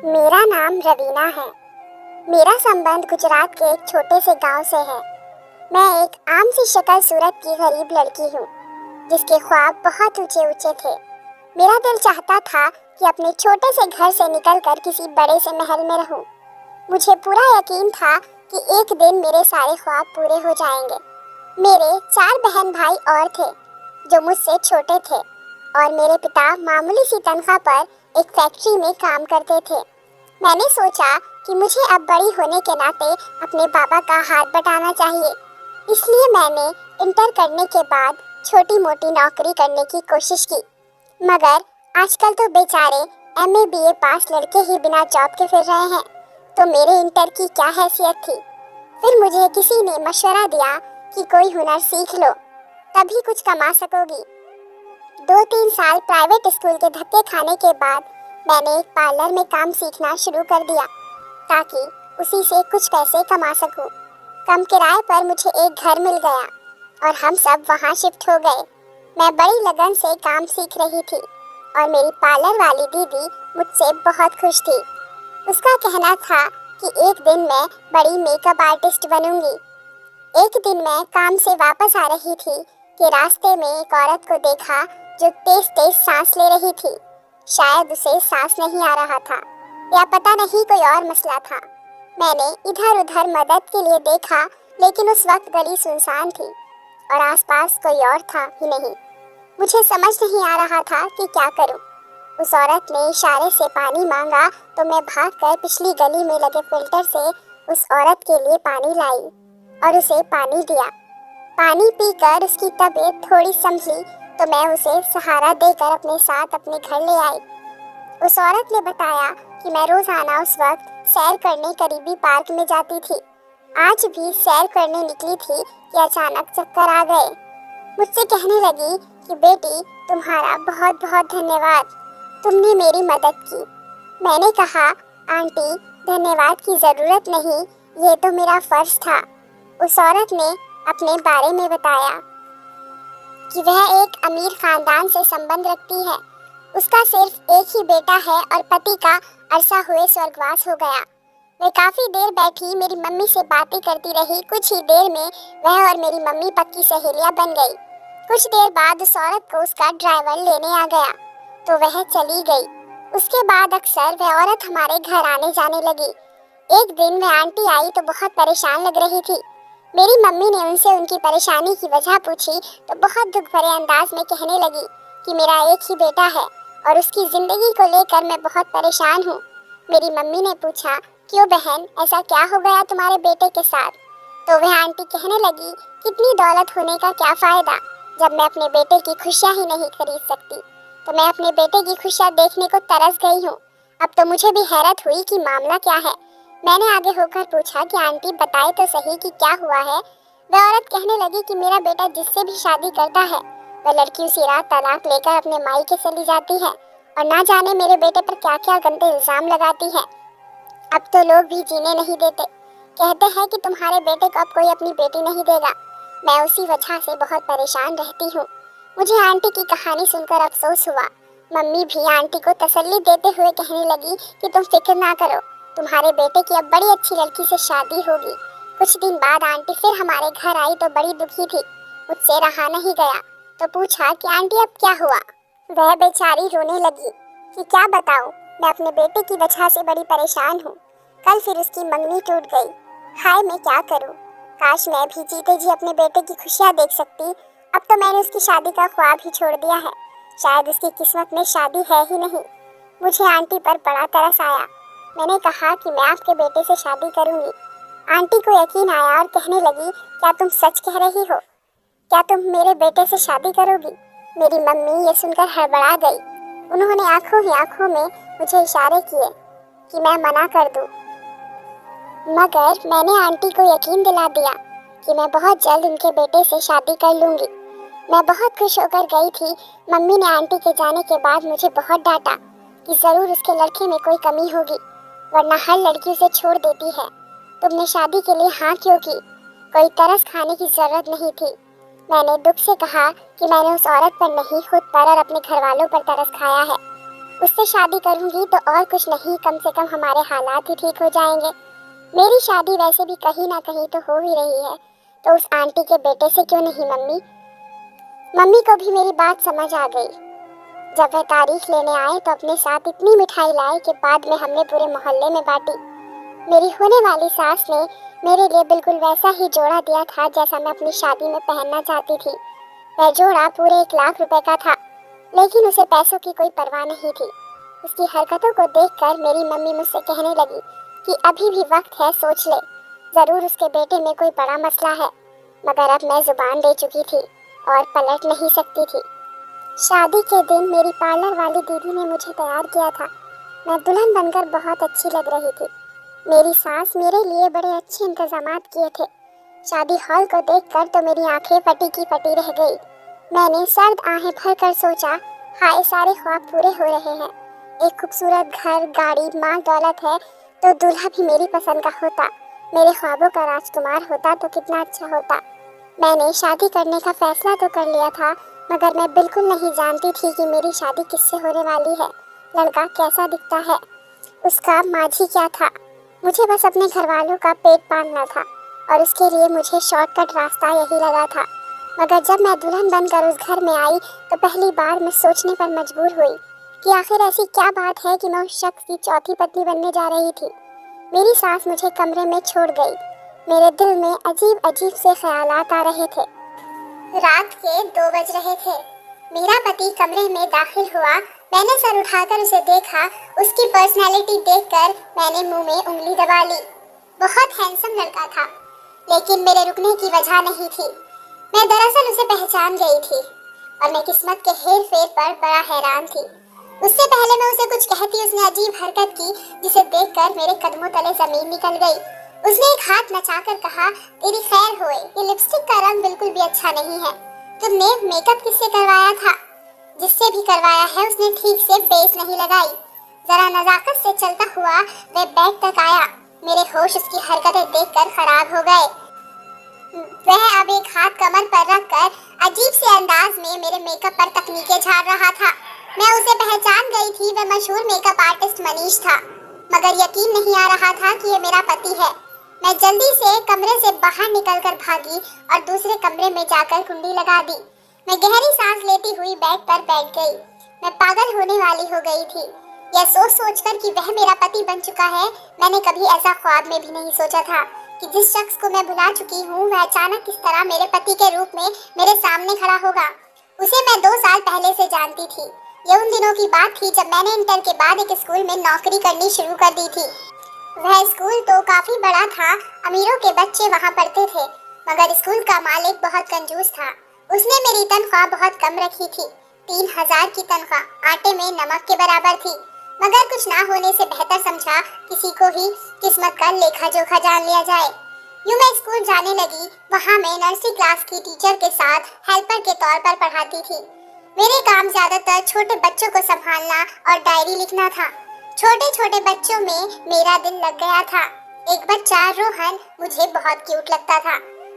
मेरा नाम रवीना है। मेरा संबंध गुजरात के एक छोटे से गांव से है। मैं एक आम सी शक्ल सूरत की गरीब लड़की हूँ, जिसके ख्वाब बहुत ऊंचे ऊंचे थे। मेरा दिल चाहता था कि अपने छोटे से घर से निकलकर किसी बड़े से महल में रहूं। मुझे पूरा यकीन था कि एक दिन मेरे सारे ख्वाब पूरे हो जाएंगे। मेरे 4 बहन भाई और थे जो मुझसे छोटे थे, और मेरे पिता मामूली सी तनख्वाह पर एक फैक्ट्री में काम करते थे। मैंने सोचा कि मुझे अब बड़ी होने के नाते अपने पापा का हाथ बटाना चाहिए, इसलिए मैंने इंटर करने के बाद छोटी मोटी नौकरी करने की कोशिश की। मगर आजकल तो बेचारे MA BA पास लड़के ही बिना जॉब के फिर रहे हैं, तो मेरे इंटर की क्या हैसियत थी। फिर मुझे किसी ने मशवरा दिया कि कोई हुनर सीख लो, तभी कुछ कमा सकोगी। 2-3 साल प्राइवेट स्कूल के धक्के खाने के बाद मैंने एक पार्लर में काम सीखना शुरू कर दिया, ताकि उसी से कुछ पैसे कमा सकूं। कम किराए पर मुझे एक घर मिल गया और हम सब वहां शिफ्ट हो गए। मैं बड़ी लगन से काम सीख रही थी और मेरी पार्लर वाली दीदी मुझसे बहुत खुश थी। उसका कहना था कि एक दिन मैं बड़ी मेकअप आर्टिस्ट बनूंगी। एक दिन मैं काम से वापस आ रही थी कि रास्ते में एक औरत को देखा जो तेज तेज सांस ले रही थी। शायद उसे सांस नहीं आ रहा था, या पता नहीं कोई और मसला था। मैंने इधर उधर मदद के लिए देखा, लेकिन उस वक्त गली सुनसान थी और आसपास कोई और था ही नहीं। मुझे समझ नहीं आ रहा था कि क्या करूं। उस औरत ने इशारे से पानी मांगा तो मैं भागकर पिछली गली में लगे फिल्टर से उस औरत के लिए पानी लाई और उसे पानी दिया। पानी पीकर उसकी तबीयत थोड़ी संभली तो मैं उसे सहारा देकर अपने साथ अपने घर ले आई। उस औरत ने बताया कि मैं रोजाना उस वक्त सैर करने करीबी पार्क में जाती थी। आज भी सैर करने निकली थी कि अचानक चक्कर आ गए। मुझसे कहने लगी कि बेटी, तुम्हारा बहुत बहुत धन्यवाद, तुमने मेरी मदद की। मैंने कहा, आंटी, धन्यवाद की ज़रूरत नहीं, ये तो मेरा फ़र्ज़ था। उस औरत ने अपने बारे में बताया कि वह एक अमीर ख़ानदान से संबंध रखती है। उसका सिर्फ एक ही बेटा है और पति का अरसा हुए स्वर्गवास हो गया। मैं काफ़ी देर बैठी मेरी मम्मी से बातें करती रही। कुछ ही देर में वह और मेरी मम्मी पक्की सहेलियां बन गई। कुछ देर बाद उस औरत को उसका ड्राइवर लेने आ गया तो वह चली गई। उसके बाद अक्सर वह औरत हमारे घर आने जाने लगी। एक दिन वह आंटी आई तो बहुत परेशान लग रही थी। मेरी मम्मी ने उनसे उनकी परेशानी की वजह पूछी तो बहुत दुख भरे अंदाज में कहने लगी कि मेरा एक ही बेटा है और उसकी ज़िंदगी को लेकर मैं बहुत परेशान हूँ। मेरी मम्मी ने पूछा, क्यों बहन, ऐसा क्या हो गया तुम्हारे बेटे के साथ? तो वह आंटी कहने लगी, कितनी दौलत होने का क्या फ़ायदा जब मैं अपने बेटे की खुशियाँ ही नहीं खरीद सकती। तो मैं अपने बेटे की खुशियाँ देखने को तरस गई हूँ। अब तो मुझे भी हैरत हुई कि मामला क्या है। मैंने आगे होकर पूछा कि आंटी बताए तो सही कि क्या हुआ है। वह औरत कहने लगी कि मेरा बेटा जिससे भी शादी करता है वह लड़की उसी रात तलाक लेकर अपने मायके चली जाती है और ना जाने मेरे बेटे पर क्या क्या गंदे इल्ज़ाम लगाती है। अब तो लोग भी जीने नहीं देते, कहते हैं कि तुम्हारे बेटे को अब कोई अपनी बेटी नहीं देगा। मैं उसी वजह से बहुत परेशान रहती हूँ। मुझे आंटी की कहानी सुनकर अफसोस हुआ। मम्मी भी आंटी को तसल्ली देते हुए कहने लगी कि तुम फिक्र ना करो, तुम्हारे बेटे की अब बड़ी अच्छी लड़की से शादी होगी। कुछ दिन बाद आंटी फिर हमारे घर आई तो बड़ी दुखी थी। मुझसे रहा नहीं गया तो पूछा कि आंटी अब क्या हुआ। वह बेचारी रोने लगी कि क्या बताऊं, मैं अपने बेटे की वजह से बड़ी परेशान हूँ। कल फिर उसकी मंगनी टूट गई। हाय, मैं क्या करूँ। काश मैं भी जीते जी अपने बेटे की खुशियाँ देख सकती। अब तो मैंने उसकी शादी का ख्वाब ही छोड़ दिया है। शायद उसकी किस्मत में शादी है ही नहीं। मुझे आंटी पर बड़ा तरस आया। मैंने कहा कि मैं आपके बेटे से शादी करूँगी। आंटी को यकीन आया और कहने लगी, क्या तुम सच कह रही हो? क्या तुम मेरे बेटे से शादी करोगी? मेरी मम्मी ये सुनकर हड़बड़ा गई। उन्होंने आंखों ही आंखों में मुझे इशारे किए कि मैं मना कर दूं। मगर मैंने आंटी को यकीन दिला दिया कि मैं बहुत जल्द उनके बेटे से शादी कर लूँगी। मैं बहुत खुश होकर गई थी। मम्मी ने आंटी के जाने के बाद मुझे बहुत डांटा कि ज़रूर उसके लड़के में कोई कमी होगी, वरना हर लड़की उसे छोड़ देती है। तुमने शादी के लिए हाँ क्यों की? कोई तरस खाने की ज़रूरत नहीं थी। मैंने दुख से कहा कि मैंने उस औरत पर नहीं, खुद पर और अपने घर वालों पर तरस खाया है। उससे शादी करूंगी तो और कुछ नहीं, कम से कम हमारे हालात ही ठीक हो जाएंगे। मेरी शादी वैसे भी कहीं ना कहीं तो हो ही रही है, तो उस आंटी के बेटे से क्यों नहीं। मम्मी को भी मेरी बात समझ आ गई। जब वह तारीख लेने आए तो अपने साथ इतनी मिठाई लाए कि बाद में हमने पूरे मोहल्ले में बांटी। मेरी होने वाली सास ने मेरे लिए बिल्कुल वैसा ही जोड़ा दिया था जैसा मैं अपनी शादी में पहनना चाहती थी। वह जोड़ा पूरे 1 लाख रुपए का था, लेकिन उसे पैसों की कोई परवाह नहीं थी। उसकी हरकतों को देखकर मेरी मम्मी मुझसे कहने लगी कि अभी भी वक्त है, सोच ले, जरूर उसके बेटे में कोई बड़ा मसला है। मगर अब मैं जुबान दे चुकी थी और पलट नहीं सकती थी। शादी के दिन मेरी पार्लर वाली दीदी ने मुझे तैयार किया था। मैं दुल्हन बनकर बहुत अच्छी लग रही थी। मेरी सास मेरे लिए बड़े अच्छे इंतजामात किए थे। शादी हॉल को देखकर तो मेरी आंखें फटी की फटी रह गई। मैंने सर्द आहें भरकर सोचा, हाय सारे ख्वाब पूरे हो रहे हैं। एक खूबसूरत घर, गाड़ी, माल दौलत है, तो दूल्हा भी मेरी पसंद का होता, मेरे ख्वाबों का राजकुमार होता तो कितना अच्छा होता। मैंने शादी करने का फैसला तो कर लिया था, मगर मैं बिल्कुल नहीं जानती थी कि मेरी शादी किससे होने वाली है, लड़का कैसा दिखता है, उसका माझी क्या था। मुझे बस अपने घर वालों का पेट पालना था और उसके लिए मुझे शॉर्टकट रास्ता यही लगा था। मगर जब मैं दुल्हन बनकर उस घर में आई तो पहली बार मैं सोचने पर मजबूर हुई कि आखिर ऐसी क्या बात है कि मैं उस शख्स की चौथी पत्नी बनने जा रही थी। मेरी सास मुझे कमरे में छोड़ गई। मेरे दिल में अजीब अजीब से ख्यालात आ रहे थे। रात के 2 बज रहे थे। मेरा पति कमरे में दाखिल हुआ। मैंने सर उठाकर उसे देखा। उसकी पर्सनैलिटी देखकर मैंने मुंह में उंगली दबा ली। बहुत हैंडसम लड़का था, लेकिन मेरे रुकने की वजह नहीं थी। मैं दरअसल उसे पहचान गई थी और मैं किस्मत के हेर फेर पर बड़ा हैरान थी। उससे पहले मैं उसे कुछ कहती, उसने अजीब हरकत की जिसे देखकर मेरे कदमों तले जमीन निकल गई। उसने एक हाथ नचाकर कहा, तेरी खैर होए, ये लिपस्टिक का रंग बिल्कुल भी अच्छा नहीं है। तुमने मेकअप किससे करवाया था? जिससे भी करवाया है उसने ठीक से बेस नहीं लगाई। जरा नजाकत से चलता हुआ वह बैग तक आया। मेरे होश उसकी हरकतें देखकर खराब हो गए। वह अब एक हाथ कमर पर रखकर अजीब से अंदाज में मेरे मेकअप पर तकनीकें झाड़ रहा था। मैं उसे पहचान गई थी, वह मशहूर मेकअप आर्टिस्ट मनीष था। मगर यकीन नहीं आ रहा था कि ये मेरा पति है। मैं जल्दी से कमरे से बाहर निकलकर भागी और दूसरे कमरे में जाकर कुंडी लगा दी। मैं गहरी सांस लेती हुई बेड पर बैठ गई। मैं पागल होने वाली हो गई थी। यह सोच सोचकर कि वह मेरा पति बन चुका है, मैंने कभी ऐसा ख्वाब में भी नहीं सोचा था कि जिस शख्स को मैं भुला चुकी हूँ वह अचानक किस तरह मेरे पति के रूप में मेरे सामने खड़ा होगा। उसे मैं 2 साल पहले से जानती थी। ये उन दिनों की बात थी जब मैंने इंटर के बाद एक स्कूल में नौकरी करनी शुरू कर दी थी। वह स्कूल तो काफी बड़ा था, अमीरों के बच्चे वहाँ पढ़ते थे, मगर स्कूल का मालिक बहुत कंजूस था। उसने मेरी तनख्वाह बहुत कम रखी थी। 3000 की तनख्वाह आटे में नमक के बराबर थी, मगर कुछ ना होने से बेहतर समझा किसी को ही किस्मत का लेखा जोखा जान लिया जाए। यूं मैं स्कूल जाने लगी। वहाँ मैं नर्सरी क्लास की टीचर के साथ हेल्पर के तौर पर पढ़ाती थी। मेरे काम ज्यादातर छोटे बच्चों को संभालना और डायरी लिखना था। छोटे छोटे बच्चों में मेरा दिल लग गया था। एक बच्चा रोहन मुझे बहुत क्यूट लगता था।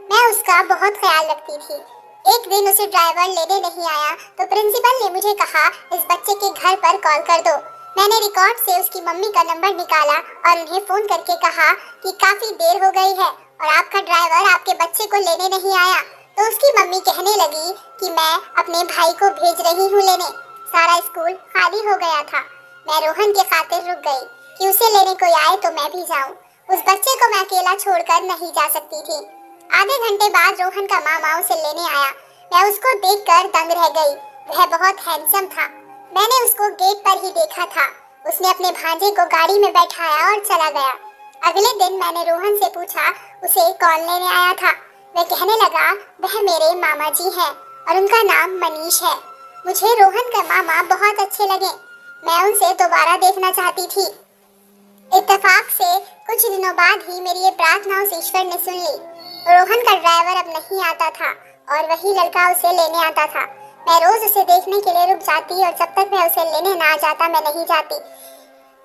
मैं उसका बहुत ख्याल रखती थी। एक दिन उसे ड्राइवर लेने नहीं आया तो प्रिंसिपल ने मुझे कहा, इस बच्चे के घर पर कॉल कर दो। मैंने रिकॉर्ड से उसकी मम्मी का नंबर निकाला और उन्हें फोन करके कहा कि काफी देर हो गई है और आपका ड्राइवर आपके बच्चे को लेने नहीं आया। तो उसकी मम्मी कहने लगी कि मैं अपने भाई को भेज रही हूँ लेने। सारा स्कूल खाली हो गया था। मैं रोहन के खातिर रुक गई कि उसे लेने कोई आए तो मैं भी जाऊं। उस बच्चे को मैं अकेला छोड़कर नहीं जा सकती थी। आधे घंटे बाद रोहन का मामा उसे लेने आया। मैं उसको देखकर दंग रह गई। वह बहुत हैंडसम था। मैंने उसको गेट पर ही देखा था। उसने अपने भांजे को गाड़ी में बैठाया और चला गया। अगले दिन मैंने रोहन से पूछा उसे कौन लेने आया था। वह कहने लगा वह मेरे मामा जी हैं और उनका नाम मनीष है। मुझे रोहन का मामा बहुत अच्छे लगे। मैं उनसे दोबारा देखना चाहती थी। इत्तेफाक से कुछ दिनों बाद ही मेरी ये प्रार्थना उस ईश्वर ने सुन ली। रोहन का ड्राइवर अब नहीं आता था और वही लड़का उसे लेने आता था। मैं रोज उसे देखने के लिए रुक जाती और जब तक वह उसे लेने ना जाता मैं नहीं जाती।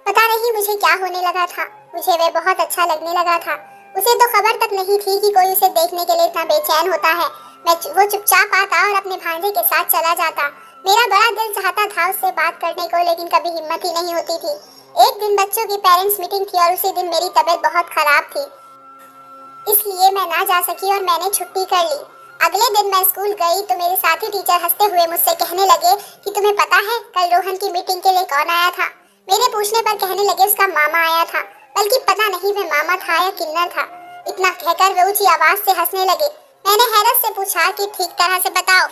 पता नहीं मुझे क्या होने लगा था। मुझे वह बहुत अच्छा लगने लगा था। उसे तो खबर तक नहीं थी कि कोई उसे देखने के लिए इतना बेचैन होता है। वो चुपचाप आता और अपने भांजे के साथ चला जाता। मेरा बड़ा दिल चाहता था उससे बात करने को, लेकिन कभी हिम्मत ही नहीं होती थी। एक दिन बच्चों की पेरेंट्स मीटिंग थी और उसी दिन मेरी तबीयत बहुत खराब थी, इसलिए मैं ना जा सकी और मैंने छुट्टी कर ली। अगले दिन मैं स्कूल गई तो मेरे साथी टीचर हंसते हुए मुझसे कहने लगे कि तुम्हें पता है कल रोहन की मीटिंग के लिए कौन आया था? मेरे पूछने पर कहने लगे उसका मामा आया था, बल्कि पता नहीं वह मामा था या किन्नर था। इतना कहकर वे ऊंची आवाज से हंसने लगे। मैंने हैरत से पूछा कि ठीक तरह से बताओ,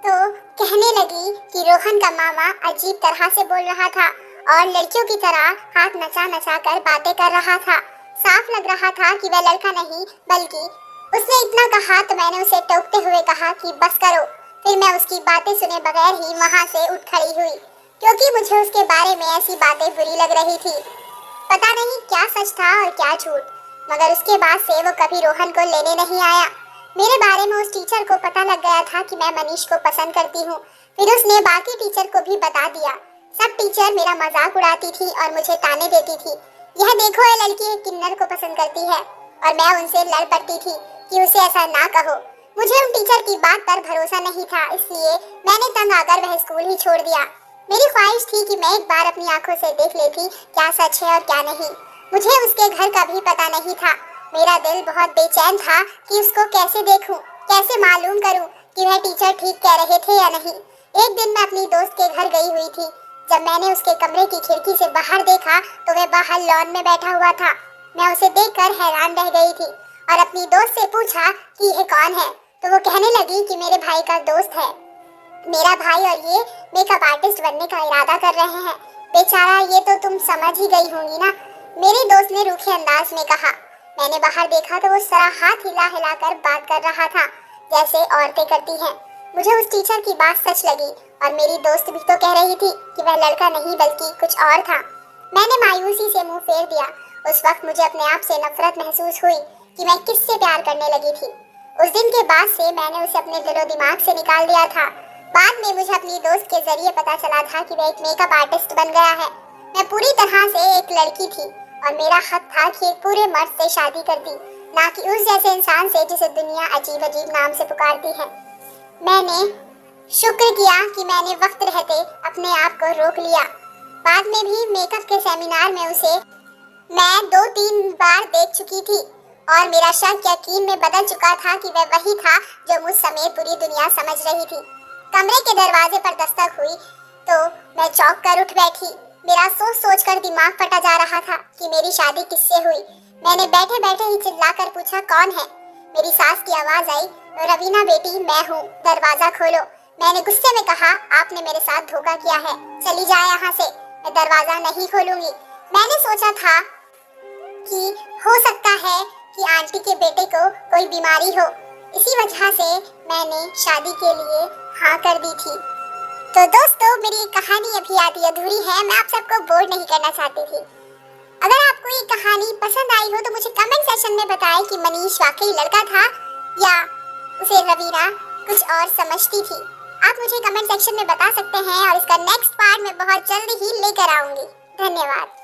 तो कहने लगी कि रोहन का मामा अजीब तरह से बोल रहा था और लड़कियों की तरह हाथ नचा नचा कर बातें कर रहा था। साफ लग रहा था कि वह लड़का नहीं, बल्कि उसने इतना कहा तो मैंने उसे टोकते हुए कहा कि बस करो। फिर मैं उसकी बातें सुने बगैर ही वहां से उठ खड़ी हुई, क्योंकि मुझे उसके बारे में ऐसी बातें बुरी लग रही थी। पता नहीं क्या सच था और क्या झूठ, मगर उसके बाद से वो कभी रोहन को लेने नहीं आया। मेरे बारे में उस टीचर को पता लग गया था कि मैं मनीष को पसंद करती हूँ। फिर उसने बाकी टीचर को भी बता दिया। सब टीचर मेरा मजाक उड़ाती थी और मुझे ताने देती थी, यह देखो ये लड़की एक किन्नर को पसंद करती है, और मैं उनसे लड़ पड़ती थी कि उसे ऐसा ना कहो। मुझे उन टीचर की बात पर भरोसा नहीं था, इसलिए मैंने तंग आकर वह स्कूल ही छोड़ दिया। मेरी ख्वाहिश थी कि मैं एक बार अपनी आंखों से देख लेती क्या सच है और क्या नहीं। मुझे उसके घर का भी पता नहीं था। मेरा दिल बहुत बेचैन था कि उसको कैसे देखूं, कैसे मालूम करूं कि वह टीचर ठीक कह रहे थे या नहीं। एक दिन मैं अपनी दोस्त के घर गई हुई थी। जब मैंने उसके कमरे की खिड़की से बाहर देखा तो वह बाहर लॉन में बैठा हुआ था। मैं उसे देखकर हैरान रह गई थी और अपनी दोस्त से पूछा कि यह कौन है, तो वो कहने लगी कि मेरे भाई का दोस्त है। मेरा भाई और ये मेकअप आर्टिस्ट बनने का इरादा कर रहे हैं। बेचारा, ये तो तुम समझ ही गई होंगी ना, मेरी दोस्त ने रूखे अंदाज में कहा। मैंने बाहर देखा तो वो उस तरह हाथ हिला हिला कर बात कर रहा था जैसे औरतें करती हैं। मुझे उस टीचर की बात सच लगी और मेरी दोस्त भी तो कह रही थी कि वह लड़का नहीं बल्कि कुछ और था। मैंने मायूसी से मुंह फेर दिया। उस वक्त मुझे अपने आप से नफरत महसूस हुई कि मैं किससे प्यार करने लगी थी। उस दिन के बाद से मैंने उसे अपने दिलो दिमाग से निकाल दिया था। बाद में मुझे अपनी दोस्त के जरिए पता चला था कि वह एक मेकअप आर्टिस्ट बन गया है। मैं पूरी तरह से एक लड़की थी और मेरा हक था कि एक पूरे मर्द से शादी करती, ना कि उस जैसे इंसान से जिसे दुनिया अजीब अजीब नाम से पुकारती है। मैंने शुक्र किया कि मैंने वक्त रहते अपने आप को रोक लिया। बाद में भी मेकअप के सेमिनार में उसे मैं 2-3 बार देख चुकी थी और मेरा शक यकीन में बदल चुका था कि वह वही था जो मुझ समेत पूरी दुनिया समझ रही थी। कमरे के दरवाजे पर दस्तक हुई तो मैं चौंक कर उठ बैठी। मेरा सोच सोच कर दिमाग फटा जा रहा था कि मेरी शादी किससे हुई। मैंने बैठे बैठे ही चिल्लाकर पूछा, कौन है? मेरी सास की आवाज आई, रवीना बेटी मैं हूँ, दरवाजा खोलो। मैंने गुस्से में कहा, आपने मेरे साथ धोखा किया है, चली जाए यहाँ से, मैं दरवाजा नहीं खोलूंगी। मैंने सोचा था कि हो सकता है कि आंटी के बेटे को कोई बीमारी हो, इसी वजह से मैंने शादी के लिए हाँ कर दी थी। तो दोस्तों, मेरी कहानी अभी आधी अधूरी है, मैं आप सबको बोर नहीं करना चाहती थी। अगर आपको ये कहानी पसंद आई हो तो मुझे कमेंट सेक्शन में बताएं कि मनीष वाकई लड़का था या उसे रवीना कुछ और समझती थी। आप मुझे कमेंट सेक्शन में बता सकते हैं और इसका नेक्स्ट पार्ट मैं बहुत जल्दी ही लेकर आऊंगी। धन्यवाद।